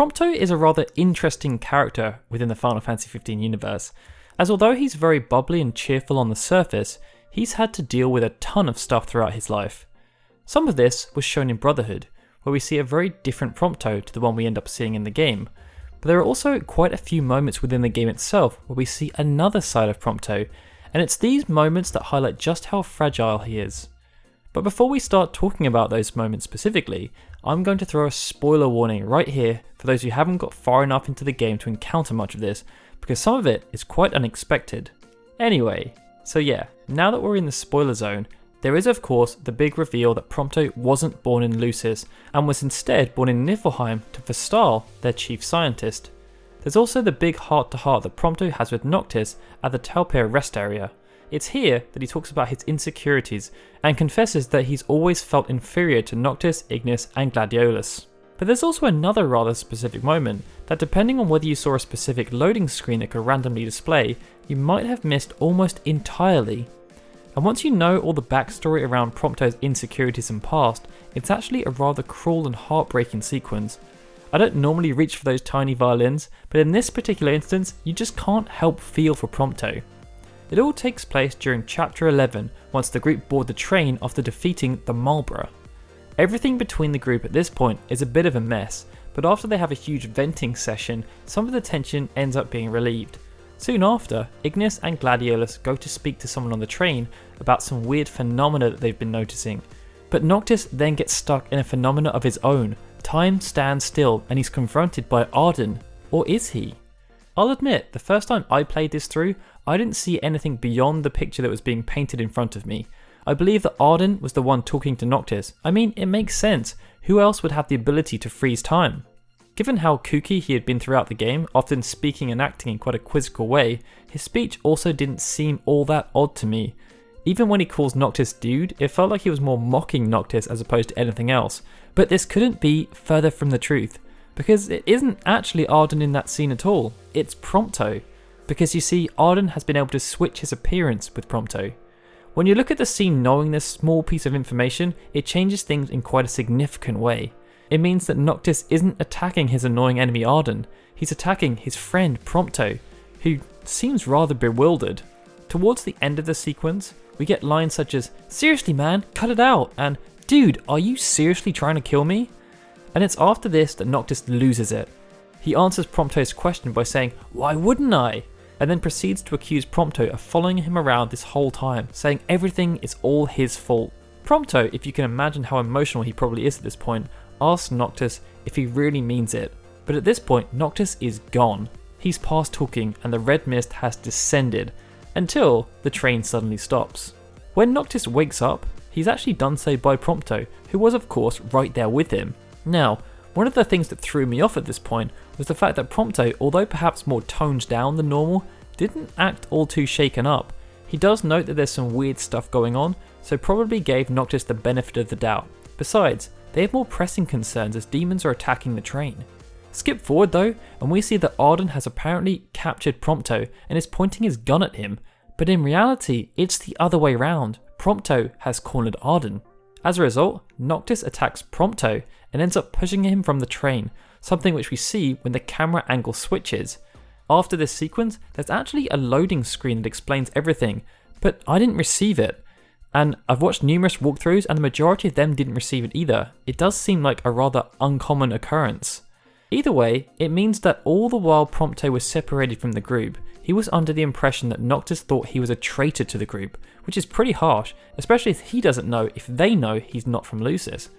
Prompto is a rather interesting character within the Final Fantasy XV universe, as although he's very bubbly and cheerful on the surface, he's had to deal with a ton of stuff throughout his life. Some of this was shown in Brotherhood, where we see a very different Prompto to the one we end up seeing in the game, but there are also quite a few moments within the game itself where we see another side of Prompto, and it's these moments that highlight just how fragile he is. But before we start talking about those moments specifically, I'm going to throw a spoiler warning right here for those who haven't got far enough into the game to encounter much of this, because some of it is quite unexpected. Anyway, so yeah, now that we're in the spoiler zone, there is of course the big reveal that Prompto wasn't born in Lucis and was instead born in Niflheim to Vestal, their chief scientist. There's also the big heart-to-heart that Prompto has with Noctis at the Talpir rest area. It's here that he talks about his insecurities and confesses that he's always felt inferior to Noctis, Ignis and Gladiolus. But there's also another rather specific moment that, depending on whether you saw a specific loading screen that could randomly display, you might have missed almost entirely. And once you know all the backstory around Prompto's insecurities and past, it's actually a rather cruel and heartbreaking sequence. I don't normally reach for those tiny violins, but in this particular instance, you just can't help feel for Prompto. It all takes place during Chapter 11, once the group board the train after defeating the Marlborough. Everything between the group at this point is a bit of a mess, but after they have a huge venting session, some of the tension ends up being relieved. Soon after, Ignis and Gladiolus go to speak to someone on the train about some weird phenomena that they've been noticing, but Noctis then gets stuck in a phenomena of his own. Time stands still and he's confronted by Ardyn, or is he? I'll admit, the first time I played this through, I didn't see anything beyond the picture that was being painted in front of me. I believe that Ardyn was the one talking to Noctis. I mean, it makes sense. Who else would have the ability to freeze time? Given how kooky he had been throughout the game, often speaking and acting in quite a quizzical way, his speech also didn't seem all that odd to me. Even when he calls Noctis dude, it felt like he was more mocking Noctis as opposed to anything else. But this couldn't be further from the truth, because it isn't actually Ardyn in that scene at all, it's Prompto. Because you see, Ardyn has been able to switch his appearance with Prompto. When you look at the scene knowing this small piece of information, it changes things in quite a significant way. It means that Noctis isn't attacking his annoying enemy Ardyn, he's attacking his friend Prompto, who seems rather bewildered. Towards the end of the sequence, we get lines such as, "Seriously man, cut it out," and "Dude, are you seriously trying to kill me?" And it's after this that Noctis loses it. He answers Prompto's question by saying, "Why wouldn't I?" and then proceeds to accuse Prompto of following him around this whole time, saying everything is all his fault. Prompto, if you can imagine how emotional he probably is at this point, asks Noctis if he really means it. But at this point, Noctis is gone. He's past talking and the red mist has descended, until the train suddenly stops. When Noctis wakes up, he's actually done so by Prompto, who was of course right there with him. Now, one of the things that threw me off at this point was the fact that Prompto, although perhaps more toned down than normal, didn't act all too shaken up. He does note that there's some weird stuff going on, so probably gave Noctis the benefit of the doubt. Besides, they have more pressing concerns as demons are attacking the train. Skip forward though, and we see that Ardyn has apparently captured Prompto and is pointing his gun at him, but in reality it's the other way round. Prompto has cornered Ardyn. As a result, Noctis attacks Prompto and ends up pushing him from the train, something which we see when the camera angle switches. After this sequence, there's actually a loading screen that explains everything, but I didn't receive it. And I've watched numerous walkthroughs and the majority of them didn't receive it either. It does seem like a rather uncommon occurrence. Either way, it means that all the while Prompto was separated from the group, he was under the impression that Noctis thought he was a traitor to the group, which is pretty harsh, especially if he doesn't know if they know he's not from Lucis.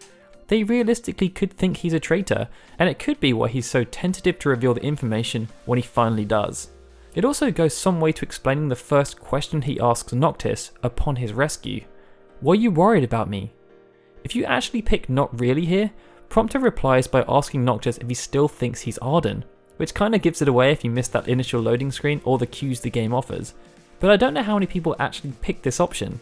They realistically could think he's a traitor, and it could be why he's so tentative to reveal the information when he finally does. It also goes some way to explaining the first question he asks Noctis upon his rescue. "Were you worried about me?" If you actually pick "not really" here, Prompto replies by asking Noctis if he still thinks he's Ardyn, which kinda gives it away if you missed that initial loading screen or the cues the game offers. But I don't know how many people actually picked this option.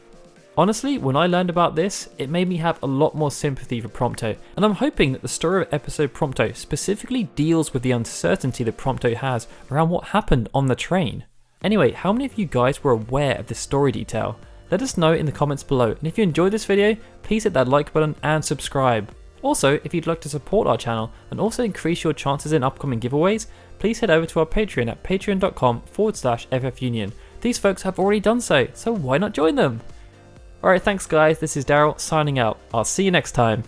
Honestly, when I learned about this, it made me have a lot more sympathy for Prompto, and I'm hoping that the story of episode Prompto specifically deals with the uncertainty that Prompto has around what happened on the train. Anyway, how many of you guys were aware of this story detail? Let us know in the comments below, and if you enjoyed this video, please hit that like button and subscribe. Also, if you'd like to support our channel and also increase your chances in upcoming giveaways, please head over to our Patreon at patreon.com/FFunion. These folks have already done so why not join them? Alright, thanks guys, this is Daryl signing out. I'll see you next time.